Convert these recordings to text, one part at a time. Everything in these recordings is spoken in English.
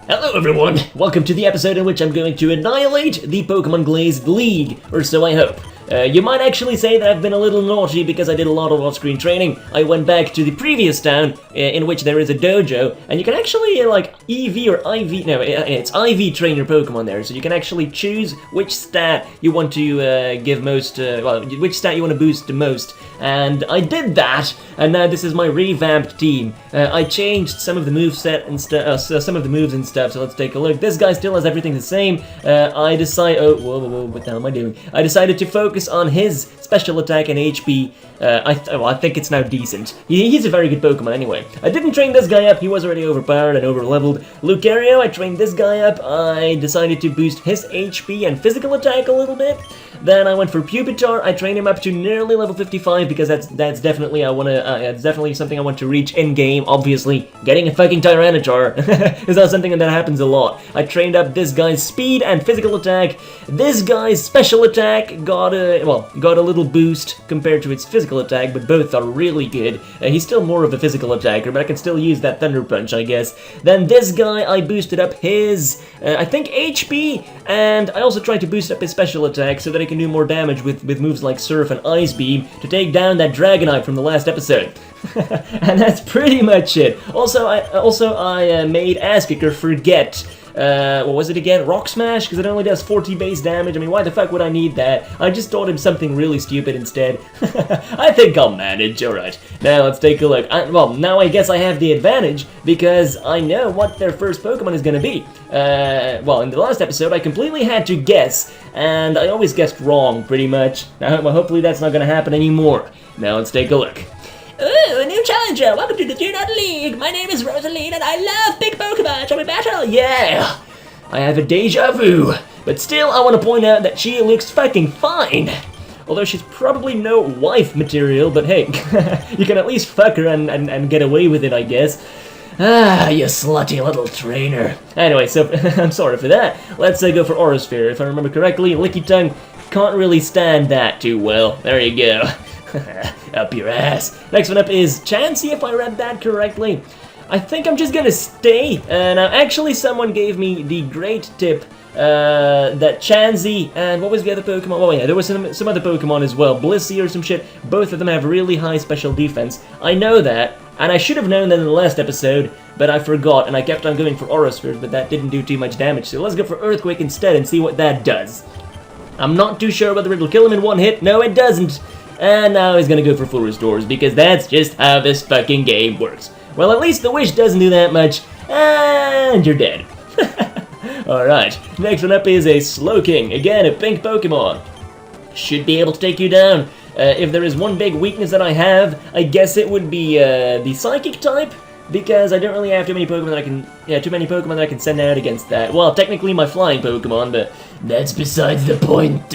Hello everyone! Welcome to the episode in which I'm going to annihilate the Pokemon Glazed League, or so I hope. You might actually say that I've been a little naughty because I did a lot of off-screen training. I went back to the previous town in which there is a dojo, and you can actually like EV or IV, no, it's IV train your Pokemon there, so you can actually choose which stat you want to give most, well, which stat you want to boost the most. And I did that, and now this is my revamped team. I changed some of the moveset and some of the moves and stuff, so let's take a look. This guy still has everything the same. I decided, whoa, what the hell am I doing? I decided to focus on his special attack and HP. I think it's now decent. He's a very good Pokemon anyway. I didn't train this guy up, he was already overpowered and over-leveled. Lucario, I trained this guy up. I decided to boost his HP and physical attack a little bit. Then I went for Pupitar. I trained him up to nearly level 55 because that's definitely it's definitely something I want to reach in game. Obviously, getting a fucking Tyranitar is not something that happens a lot. I trained up this guy's speed and physical attack. This guy's special attack got a little boost compared to its physical attack, but both are really good. He's still more of a physical attacker, but I can still use that Thunder Punch, I guess. Then this guy, I boosted up his, I think HP, and I also tried to boost up his special attack so that I can do more damage with moves like Surf and Ice Beam to take down that Dragonite from the last episode. And that's pretty much it. Also, I made Ass Kicker forget, what was it again? Rock Smash? Because it only does 40 base damage. I mean, why the fuck would I need that? I just taught him something really stupid instead. I think I'll manage, alright. Now, let's take a look. Well, now I guess I have the advantage, because I know what their first Pokemon is gonna be. Well, in the last episode, I completely had to guess, and I always guessed wrong, pretty much. Well, hopefully that's not gonna happen anymore. Now, let's take a look. Ooh, a new challenger! Welcome to the Tunod League! My name is Rosaline and I love big Pokemon! Shall we battle? Yeah! I have a deja vu, but still I want to point out that she looks fucking fine! Although she's probably no wife material, but hey, you can at least fuck her and get away with it, I guess. Ah, you slutty little trainer. Anyway, so, I'm sorry for that. Let's go for Aurasphere. If I remember correctly, Licky Tongue can't really stand that too well. There you go. Up your ass. Next one up is Chansey, if I read that correctly. I think I'm just gonna stay. Now, actually, someone gave me the great tip that Chansey and what was the other Pokemon? Oh yeah, there was some other Pokemon as well, Blissey or some shit. Both of them have really high special defense. I know that, and I should have known that in the last episode, but I forgot, and I kept on going for Aurasphere, but that didn't do too much damage. So let's go for Earthquake instead and see what that does. I'm not too sure whether it'll kill him in one hit. No, it doesn't. And now he's gonna go for full restores, because that's just how this fucking game works. Well, at least the wish doesn't do that much, and you're dead. Alright, next one up is a Slowking, again, a pink Pokemon. Should be able to take you down. If there is one big weakness that I have, I guess it would be the Psychic type, because I don't really have too many Pokemon that I can send out against that. Well, technically my flying Pokemon, but that's besides the point.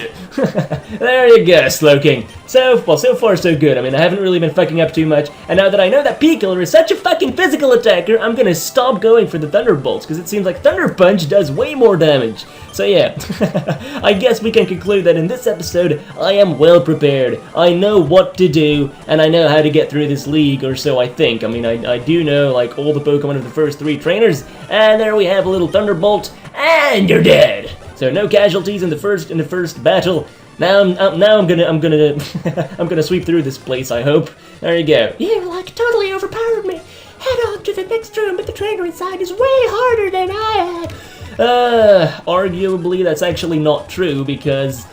There you go, Slowking. So far so good. I mean, I haven't really been fucking up too much, and now that I know that P-Killer is such a fucking physical attacker, I'm gonna stop going for the Thunderbolts, because it seems like Thunder Punch does way more damage. So yeah, I guess we can conclude that in this episode, I am well prepared. I know what to do, and I know how to get through this league, or so I think. I mean, I do know, like, all the Pokemon of the first 3 trainers, and there we have a little Thunderbolt, and you're dead! So no casualties in the first battle. Now I'm gonna sweep through this place, I hope. There you go. You like totally overpowered me. Head on to the next room, but the trainer inside is way harder than I am. Arguably that's actually not true, because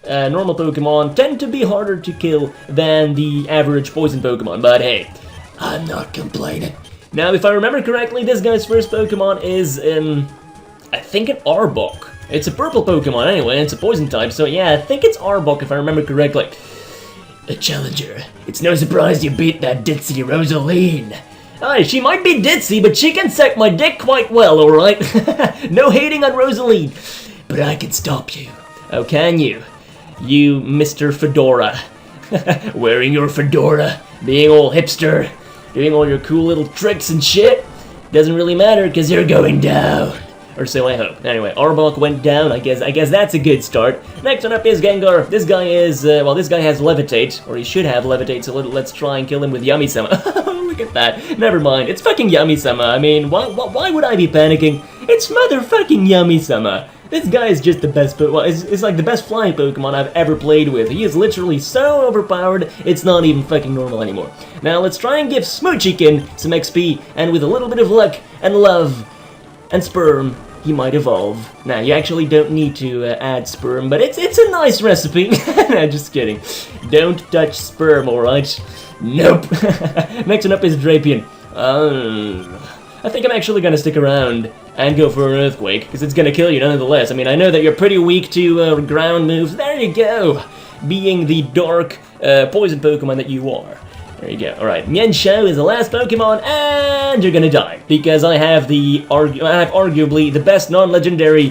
normal Pokemon tend to be harder to kill than the average poison Pokemon, but hey, I'm not complaining. Now, if I remember correctly, this guy's first Pokemon is, I think an Arbok. It's a purple Pokemon anyway, and it's a poison type, so yeah, I think it's Arbok if I remember correctly. A challenger. It's no surprise you beat that ditzy Rosaline. Aye, she might be ditzy, but she can suck my dick quite well, alright? No hating on Rosaline. But I can stop you. Oh, can you? You, Mr. Fedora. Wearing your fedora, being all hipster, doing all your cool little tricks and shit. Doesn't really matter, because you're going down. Or so I hope. Anyway, Arbok went down. I guess that's a good start. Next one up is Gengar. This guy is, this guy has Levitate, or he should have Levitate, so let's try and kill him with Yami-sama. Look at that. Never mind. It's fucking Yami-sama. I mean, why would I be panicking? It's It's motherfucking Yummy-sama. This guy is just the best, well, it's like the best flying Pokemon I've ever played with. He is literally so overpowered, it's not even fucking normal anymore. Now let's try and give Smoochiekin some XP, and with a little bit of luck and love and sperm, he might evolve. Now, you actually don't need to add sperm, but it's a nice recipe. No, just kidding. Don't touch sperm, alright? Nope. Next one up is Drapion. I think I'm actually gonna stick around and go for an Earthquake, because it's gonna kill you nonetheless. I mean, I know that you're pretty weak to ground moves. There you go! Being the dark poison Pokemon that you are. There you go. Alright, Mienshao is the last Pokemon, and you're gonna die, because I have arguably the best non-legendary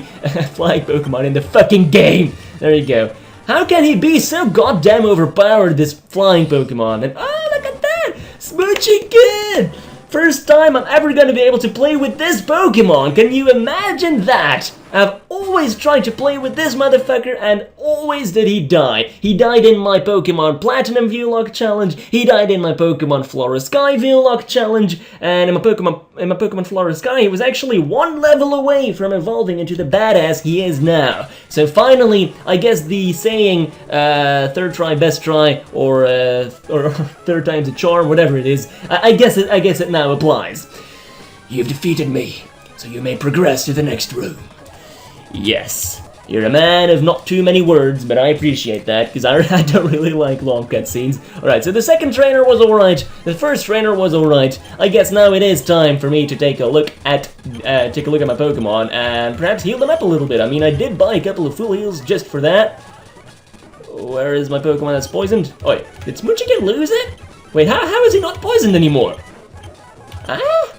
flying Pokemon in the fucking game! There you go. How can he be so goddamn overpowered, this flying Pokemon? And oh, look at that! Smoochiekin! First time I'm ever gonna be able to play with this Pokemon! Can you imagine that? I've always tried to play with this motherfucker, and always did he die. He died in my Pokemon Platinum VIEWlocke challenge, he died in my Pokemon Flora Sky VIEWlocke challenge, and in my Pokemon Flora Sky, he was actually one level away from evolving into the badass he is now. So finally, I guess the saying, third try, best try, or third time's a charm, whatever it is, I guess it now applies. You've defeated me, so you may progress to the next room. Yes, you're a man of not too many words, but I appreciate that, because I don't really like long cutscenes. Alright, so the second trainer was alright, the first trainer was alright. I guess now it is time for me to take a look at my Pokemon, and perhaps heal them up a little bit. I mean, I did buy a couple of full heals just for that. Where is my Pokemon that's poisoned? Oh wait, did Smoochiekin lose it? Wait, how is he not poisoned anymore? Ah?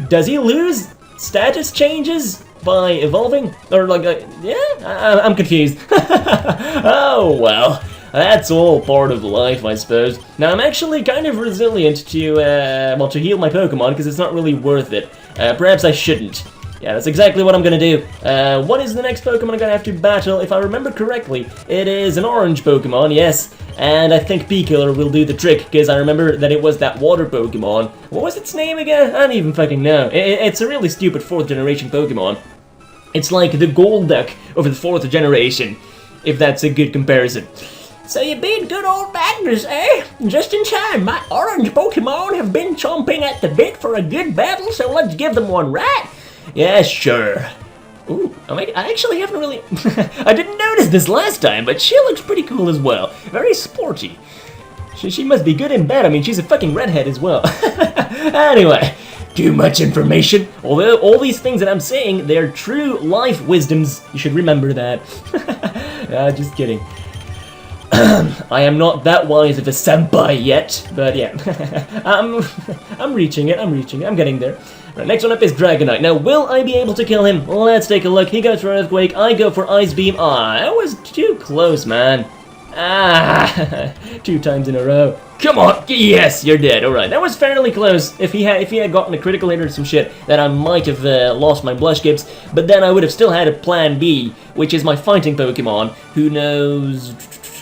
Does he lose status changes by evolving? Or like, yeah? I'm confused. Oh, well. That's all part of life, I suppose. Now, I'm actually kind of resilient to, to heal my Pokemon, because it's not really worth it. Perhaps I shouldn't. Yeah, that's exactly what I'm gonna do. What is the next Pokemon I'm gonna have to battle? If I remember correctly, it is an orange Pokemon, yes. And I think P-Killer will do the trick, because I remember that it was that water Pokemon. What was its name again? I don't even fucking know. It's a really stupid 4th generation Pokemon. It's like the Golduck of the 4th generation, if that's a good comparison. So you beat good old Magnus, eh? Just in time. My orange Pokemon have been chomping at the bit for a good battle, so let's give them one, right? Yeah, sure. Ooh, I actually haven't really... I didn't notice this last time, but she looks pretty cool as well. Very sporty. She must be good in bed. I mean, she's a fucking redhead as well. Anyway, too much information. Although all these things that I'm saying, they're true life wisdoms. You should remember that. Just kidding. I am not that wise of a senpai yet, but yeah. I'm reaching it, I'm getting there. Right, next one up is Dragonite. Now, will I be able to kill him? Let's take a look. He goes for Earthquake, I go for Ice Beam. Ah, that was too close, man. Ah, 2 times in a row. Come on, yes, you're dead. Alright, that was fairly close. If he had gotten a critical hit or some shit, then I might have lost my Blush Gips, but then I would have still had a plan B, which is my fighting Pokemon, who knows...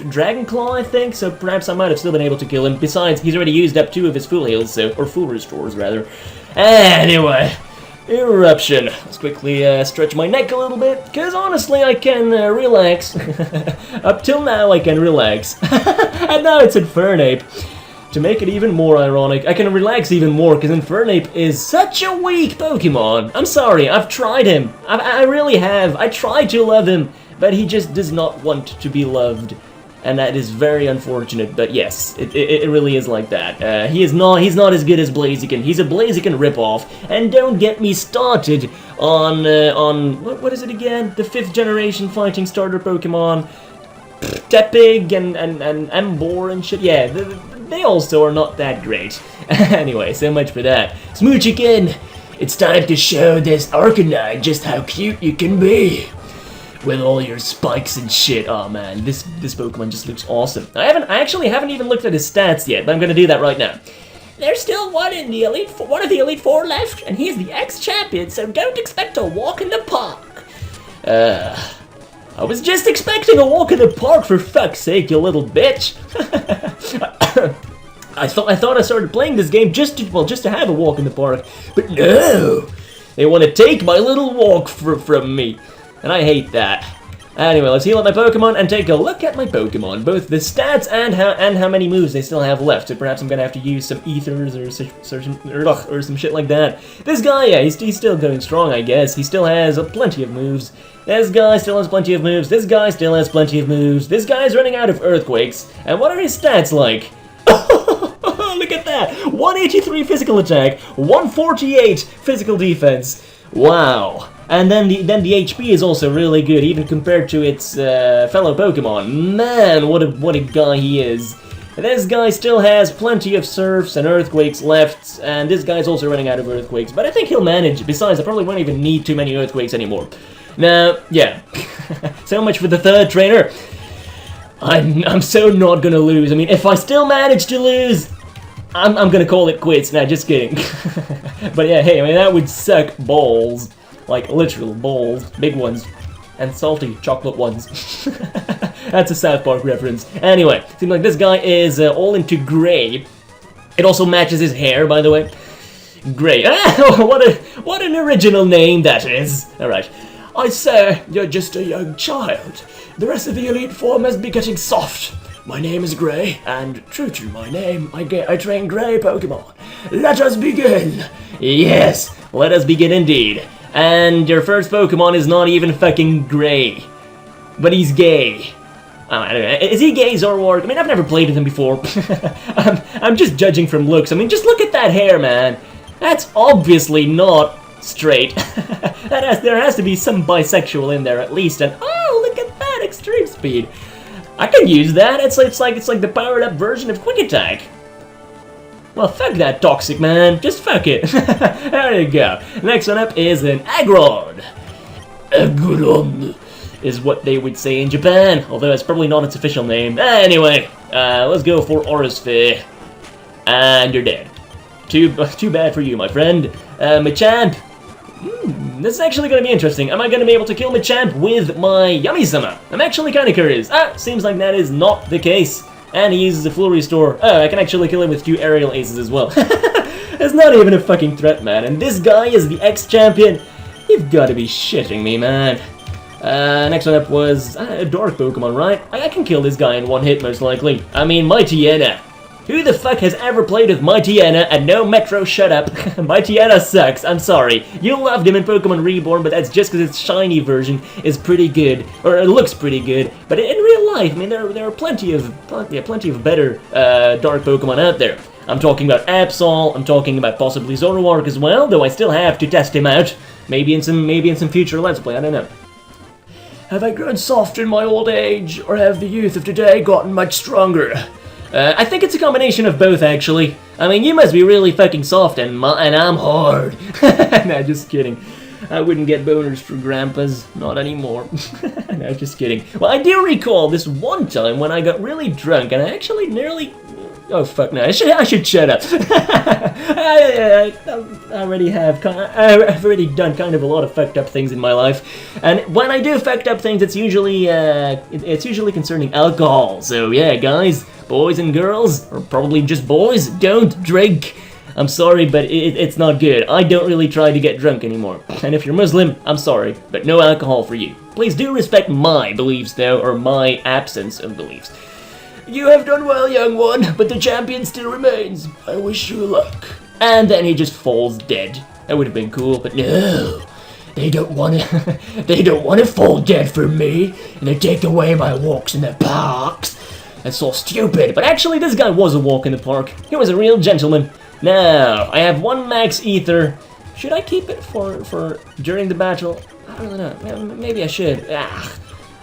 Dragon Claw, I think, so perhaps I might have still been able to kill him. Besides, he's already used up 2 of his full heals, so, or full restores, rather. Anyway, Eruption. Let's quickly stretch my neck a little bit, because honestly, I can relax. Up till now, I can relax. And now it's Infernape. To make it even more ironic, I can relax even more, because Infernape is such a weak Pokemon. I'm sorry, I've tried him. I really have. I tried to love him, but he just does not want to be loved. And that is very unfortunate, but yes, it really is like that. He's not as good as Blaziken. He's a Blaziken ripoff, and don't get me started on what is it again? The 5th generation fighting starter Pokemon, Tepig and Emboar and shit. Yeah, they also are not that great. Anyway, so much for that. Smoochiekin, it's time to show this Arcanine just how cute you can be. With all your spikes and shit. Oh man, this Pokemon just looks awesome. I actually haven't even looked at his stats yet, but I'm gonna do that right now. There's still one of the Elite Four left, and he's the ex-champion, so don't expect a walk in the park. I was just expecting a walk in the park, for fuck's sake, you little bitch. I thought I started playing this game just to have a walk in the park, but no. They want to take my little walk from me. And I hate that. Anyway, let's heal up my Pokemon and take a look at my Pokemon. Both the stats and how many moves they still have left. So perhaps I'm going to have to use some ethers or some shit like that. This guy, yeah, he's still going strong, I guess. He still has plenty of moves. This guy still has plenty of moves. This guy still has plenty of moves. This guy's running out of Earthquakes. And what are his stats like? Look at that! 183 physical attack, 148 physical defense. Wow. And then the HP is also really good, even compared to its fellow Pokemon. Man, what a guy he is. This guy still has plenty of Surfs and Earthquakes left, and this guy's also running out of Earthquakes, but I think he'll manage. Besides, I probably won't even need too many Earthquakes anymore. Now, yeah. So much for the third trainer. I'm so not gonna lose. I mean, if I still manage to lose, I'm gonna call it quits. Nah, just kidding. But yeah, hey, I mean, that would suck balls. Like, literal balls. Big ones. And salty chocolate ones. That's a South Park reference. Anyway, seems like this guy is all into gray. It also matches his hair, by the way. Gray. What an original name that is. Alright. I say, you're just a young child. The rest of the elite form must be getting soft. My name is Gray, and true to my name, I train Gray Pokemon. Let us begin! Yes, let us begin indeed. And your first Pokemon is not even fucking Gray. But he's gay. I don't know, is he gay, Zoroark? I mean, I've never played with him before. I'm just judging from looks. I mean, just look at that hair, man. That's obviously not straight. There has to be some bisexual in there at least, and oh, look at that, extreme speed. I can use that. It's like the powered up version of Quick Attack. Well, fuck that toxic, man. Just fuck it. There you go. Next one up is an Aggron. Aggron is what they would say in Japan, although it's probably not its official name. Anyway, let's go for Orisphere. And you're dead. Too bad for you, my friend. Machamp. This is actually going to be interesting. Am I going to be able to kill Machamp with my Yami-sama? I'm actually kind of curious. Seems like that is not the case. And he uses a full restore. Oh, I can actually kill him with 2 aerial aces as well. It's not even a fucking threat, man. And this guy is the ex-champion. You've got to be shitting me, man. Next one up was a dark Pokemon, right? I can kill this guy in one hit, most likely. I mean, Mightyena. Who the fuck has ever played with Mightyena and no Metro, shut up? Mightyena sucks, I'm sorry. You loved him in Pokemon Reborn, but that's just because its shiny version is pretty good, or it looks pretty good. But in real life, I mean, there are plenty of better dark Pokemon out there. I'm talking about Absol, I'm talking about possibly Zoroark as well, though I still have to test him out. Maybe in some future Let's Play, I don't know. Have I grown soft in my old age, or have the youth of today gotten much stronger? I think it's a combination of both, actually. I mean, you must be really fucking soft, and I'm hard. Nah, just kidding. I wouldn't get boners for grandpas. Not anymore. No, just kidding. Well, I do recall this one time when I got really drunk, and I actually nearly... Oh, fuck no. I should shut up. I've already done kind of a lot of fucked up things in my life. And when I do fucked up things, it's usually concerning alcohol. So yeah, guys, boys and girls, or probably just boys, don't drink. I'm sorry, but it's not good. I don't really try to get drunk anymore. And if you're Muslim, I'm sorry, but no alcohol for you. Please do respect my beliefs, though, or my absence of beliefs. You have done well, young one, but the champion still remains. I wish you luck. And then he just falls dead. That would have been cool, but no. They don't want to fall dead for me, and they take away my walks in the parks. That's so stupid. But actually, this guy was a walk in the park. He was a real gentleman. Now, I have 1 max ether. Should I keep it for during the battle? I don't know. Maybe I should.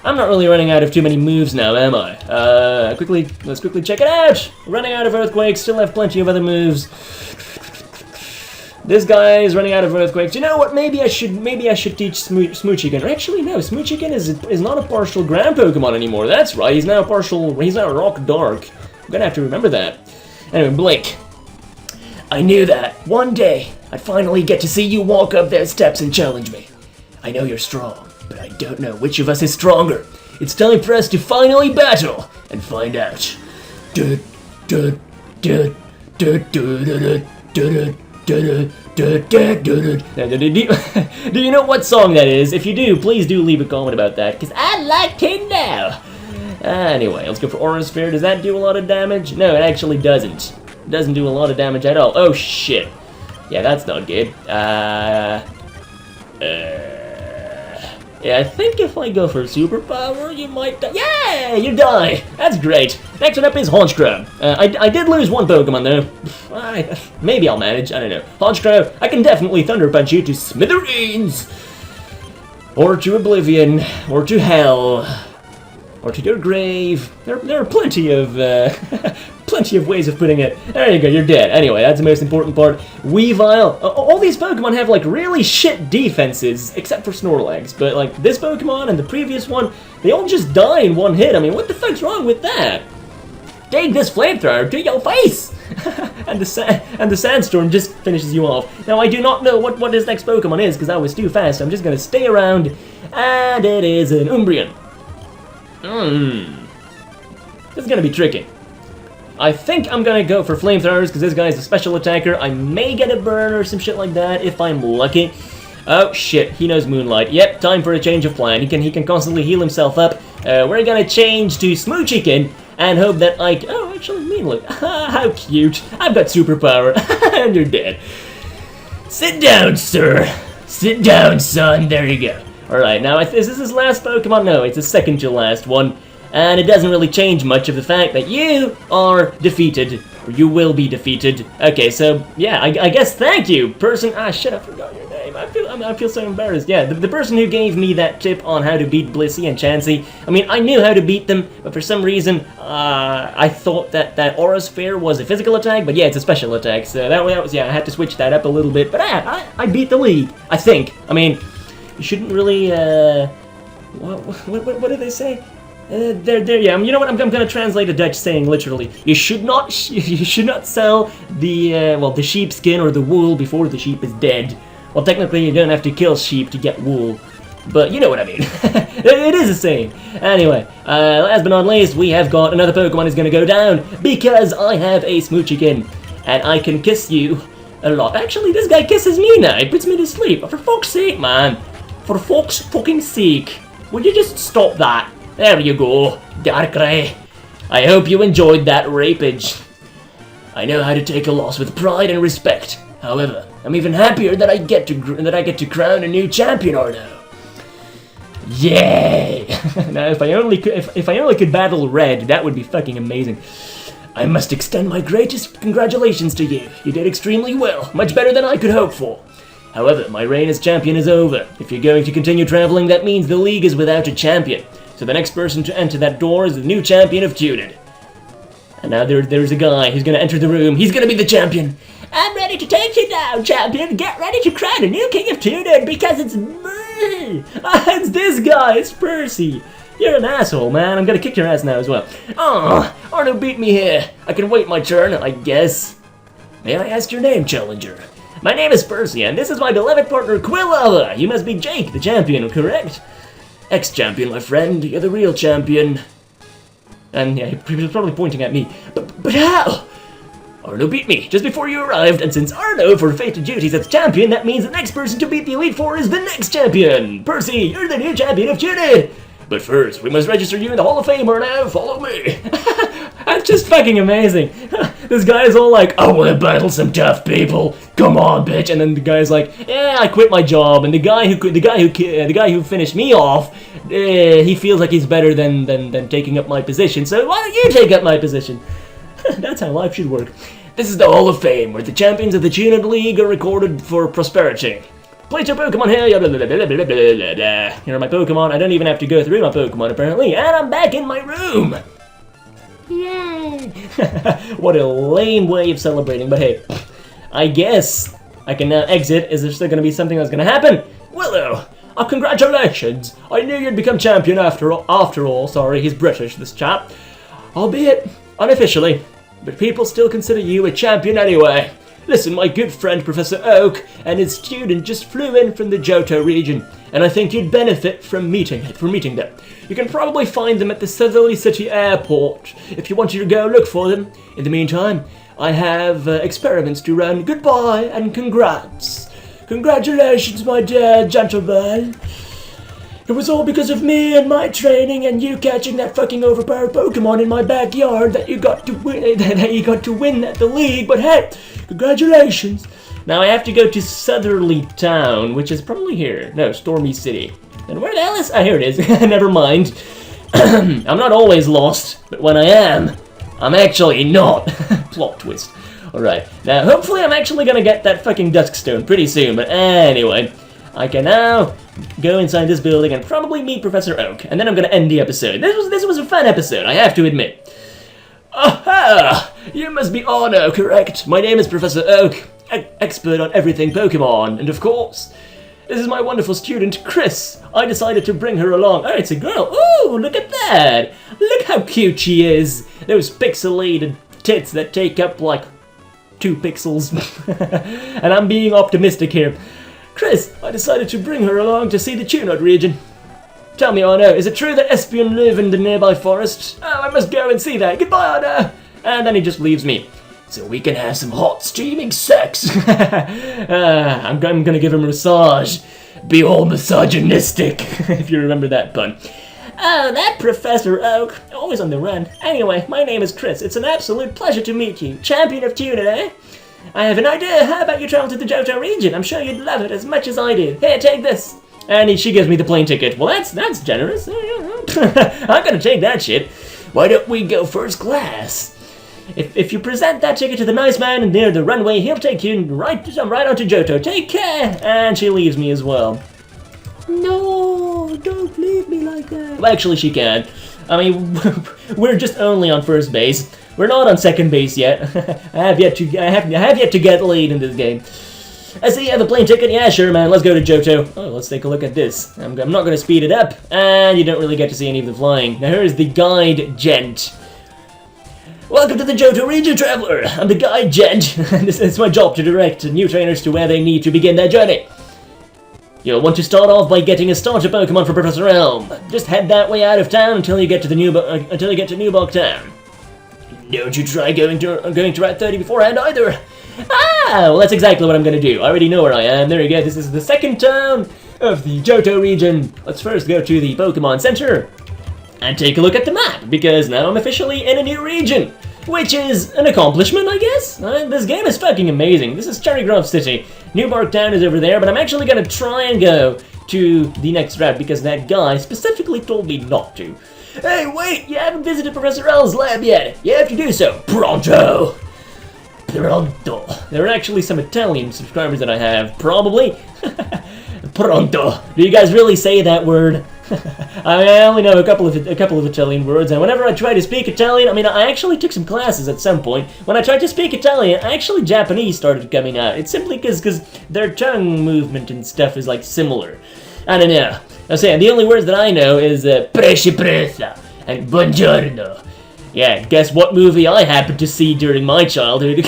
I'm not really running out of too many moves now, am I? Let's quickly check it out! Running out of Earthquakes, still have plenty of other moves. This guy is running out of Earthquakes. You know what, maybe I should teach Smoochiegan. Or actually, no, Smoochiegan is not a partial ground Pokemon anymore. That's right, he's now Rock Dark. I'm gonna have to remember that. Anyway, Blake. I knew that. One day, I'd finally get to see you walk up those steps and challenge me. I know you're strong, but I don't know which of us is stronger. It's time for us to finally battle and find out. Do you know what song that is? If you do, please do leave a comment about that, because I'd like to know. Anyway, let's go for Aura Sphere. Does that do a lot of damage? No, it actually doesn't. It doesn't do a lot of damage at all. Oh, shit. Yeah, that's not good. Yeah, I think if I go for superpower, you might die. Yeah, you die! That's great. Next one up is Honchkrow. I did lose one Pokemon, though. Maybe I'll manage, I don't know. Honchkrow, I can definitely Thunder Punch you to smithereens! Or to oblivion, or to hell, or to your grave. There are plenty of plenty of ways of putting it. There you go, you're dead. Anyway, that's the most important part. Weavile. All these Pokemon have like really shit defenses, except for Snorlax. But like this Pokemon and the previous one, they all just die in one hit. I mean, what the fuck's wrong with that? Take this flamethrower to your face! and the sandstorm just finishes you off. Now I do not know what this next Pokemon is because I was too fast. So I'm just gonna stay around, and it is an Umbreon. This is gonna be tricky. I think I'm gonna go for flamethrowers because this guy's a special attacker. I may get a burn or some shit like that if I'm lucky. Oh shit, he knows Moonlight. Yep, time for a change of plan. He can constantly heal himself up. We're gonna change to Smoochikin and hope that oh, actually, Moonlight. How cute. I've got superpower. And you're dead. Sit down, sir. Sit down, son. There you go. Alright, now is this his last Pokemon? No, it's the second to last one. And it doesn't really change much of the fact that you are defeated, or you will be defeated. Okay, so yeah, I guess thank you, person. Ah, shit, I forgot your name. I feel so embarrassed. Yeah, the person who gave me that tip on how to beat Blissey and Chansey. I mean, I knew how to beat them, but for some reason, I thought that Aura Sphere was a physical attack, but yeah, it's a special attack. So that was yeah, I had to switch that up a little bit. But I beat the league. I think. I mean, you shouldn't really. What did they say? Yeah. You know what? I'm gonna translate a Dutch saying literally. You should not sell the sheepskin or the wool before the sheep is dead. Well, technically, you don't have to kill sheep to get wool, but you know what I mean. It is a saying. Anyway, last but not least, we have got another Pokemon who's gonna go down because I have a Smoochikin, and I can kiss you a lot. Actually, this guy kisses me now. He puts me to sleep. For fuck's sake, man. For fuck's fucking sake. Would you just stop that? There you go, Darkrai. I hope you enjoyed that rapage. I know how to take a loss with pride and respect. However, I'm even happier that I get to crown a new champion, Arno. Yay! Now, if I only could battle Red, that would be fucking amazing. I must extend my greatest congratulations to you. You did extremely well, much better than I could hope for. However, my reign as champion is over. If you're going to continue traveling, that means the league is without a champion. So the next person to enter that door is the new champion of Tunod. And now there's a guy who's going to enter the room. He's going to be the champion. I'm ready to take you down, champion. Get ready to crown a new king of Tunod because it's me. It's this guy. It's Percy. You're an asshole, man. I'm going to kick your ass now as well. Oh, Arno beat me here. I can wait my turn, I guess. May I ask your name, challenger? My name is Percy, and this is my beloved partner, Quillava. You must be Jake, the champion, correct? Ex-champion, my friend. You're the real champion. And yeah, he was probably pointing at me. But how? Arno beat me just before you arrived, and since Arno forfeited duties as champion, that means the next person to beat the Elite Four is the next champion. Percy, you're the new champion of Tunod. But first, we must register you in the Hall of Fame, Arno. Follow me. That's just fucking amazing. This guy is all like, I want to battle some tough people. Come on, bitch. And then the guy's like, yeah, I quit my job. And the guy who finished me off, he feels like he's better than taking up my position. So why don't you take up my position? That's how life should work. This is the Hall of Fame, where the champions of the Tunod League are recorded for prosperity. Place your Pokemon here. Here are my Pokemon. I don't even have to go through my Pokemon apparently. And I'm back in my room. Yay! What a lame way of celebrating, but hey, I guess I can now exit. Is there still going to be something that's going to happen? Willow, congratulations! I knew you'd become champion after all. Sorry, he's British, this chap. Albeit unofficially, but people still consider you a champion anyway. Listen, my good friend Professor Oak and his student just flew in from the Johto region, and I think you'd benefit from meeting them. You can probably find them at the Southerly City Airport if you wanted to go look for them. In the meantime, I have experiments to run. Goodbye and congrats. Congratulations, my dear gentleman. It was all because of me and my training and you catching that fucking overpowered Pokemon in my backyard that you got to win, the league. But hey, congratulations. Now I have to go to Southerly Town, which is probably here. No, Stormy City. And where the hell is... Ah, here it is. Never mind. I'm not always lost, but when I am, I'm actually not. Plot twist. Alright, now hopefully I'm actually gonna get that fucking Duskstone pretty soon, but anyway, I can now go inside this building and probably meet Professor Oak, and then I'm gonna end the episode. This was a fun episode, I have to admit. Aha! You must be Arno, correct? My name is Professor Oak, expert on everything Pokemon, and of course, this is my wonderful student, Chris. I decided to bring her along. Oh, it's a girl. Ooh, look at that. Look how cute she is. Those pixelated tits that take up like 2 pixels. And I'm being optimistic here. Chris, I decided to bring her along to see the Tunod region. Tell me, Arno, is it true that Espion live in the nearby forest? Oh, I must go and see that. Goodbye, Arno. And then he just leaves me. So we can have some hot steaming sex. I'm gonna give him a massage. Be all misogynistic, if you remember that pun. Oh, that Professor Oak, always on the run. Anyway, my name is Chris. It's an absolute pleasure to meet you. Champion of Tunod, eh? I have an idea. How about you travel to the Johto region? I'm sure you'd love it as much as I did. Here, take this. And she gives me the plane ticket. Well, that's generous. I'm gonna take that shit. Why don't we go first class? If you present that ticket to the nice man near the runway, he'll take you right onto Johto. Take care! And she leaves me as well. No, don't leave me like that. Well, actually, she can. I mean, we're just only on first base. We're not on second base yet. I have yet to get laid in this game. I see you have a plane ticket. Yeah, sure, man. Let's go to Johto. Oh, let's take a look at this. I'm not going to speed it up, and you don't really get to see any of the flying. Now here's the guide gent. Welcome to the Johto region, traveler. I'm the guide gent. It's my job to direct new trainers to where they need to begin their journey. You'll want to start off by getting a starter Pokemon for Professor Elm. Just head that way out of town until you get to Newbark Town. Don't you try going to Route 30 beforehand either. Ah, well that's exactly what I'm going to do. I already know where I am. There we go. This is the second town of the Johto region. Let's first go to the Pokemon Center and take a look at the map, because now I'm officially in a new region, which is an accomplishment, I guess. This game is fucking amazing. This is Cherry Grove City. Newbark Town is over there, but I'm actually going to try and go to the next route because that guy specifically told me not to. Hey, wait! You haven't visited Professor L's lab yet. You have to do so. Pronto! Pronto. There are actually some Italian subscribers that I have, probably. Pronto. Do you guys really say that word? I only know a couple of Italian words, and whenever I try to speak Italian, I mean, I actually took some classes at some point. When I tried to speak Italian, actually Japanese started coming out. It's simply because their tongue movement and stuff is, like, similar. I don't know. I'm saying, the only words that I know is, presa and buongiorno. Yeah, guess what movie I happened to see during my childhood.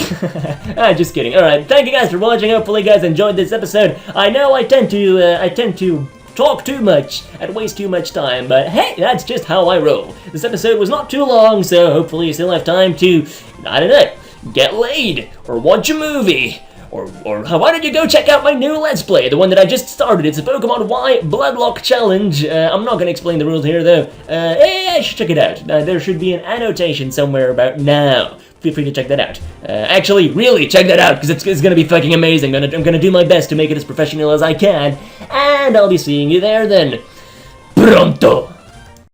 Just kidding. Alright, thank you guys for watching. Hopefully you guys enjoyed this episode. I know I tend to talk too much and waste too much time, but hey, that's just how I roll. This episode was not too long, so hopefully you still have time to, I don't know, get laid, or watch a movie, or why don't you go check out my new Let's Play, the one that I just started. It's a Pokemon Y Bloodlock Challenge. I'm not going to explain the rules here, though. Hey, you should check it out. There should be an annotation somewhere about now. Feel free to check that out. Actually, really, check that out, because it's going to be fucking amazing. I'm going to do my best to make it as professional as I can, and I'll be seeing you there then. Pronto!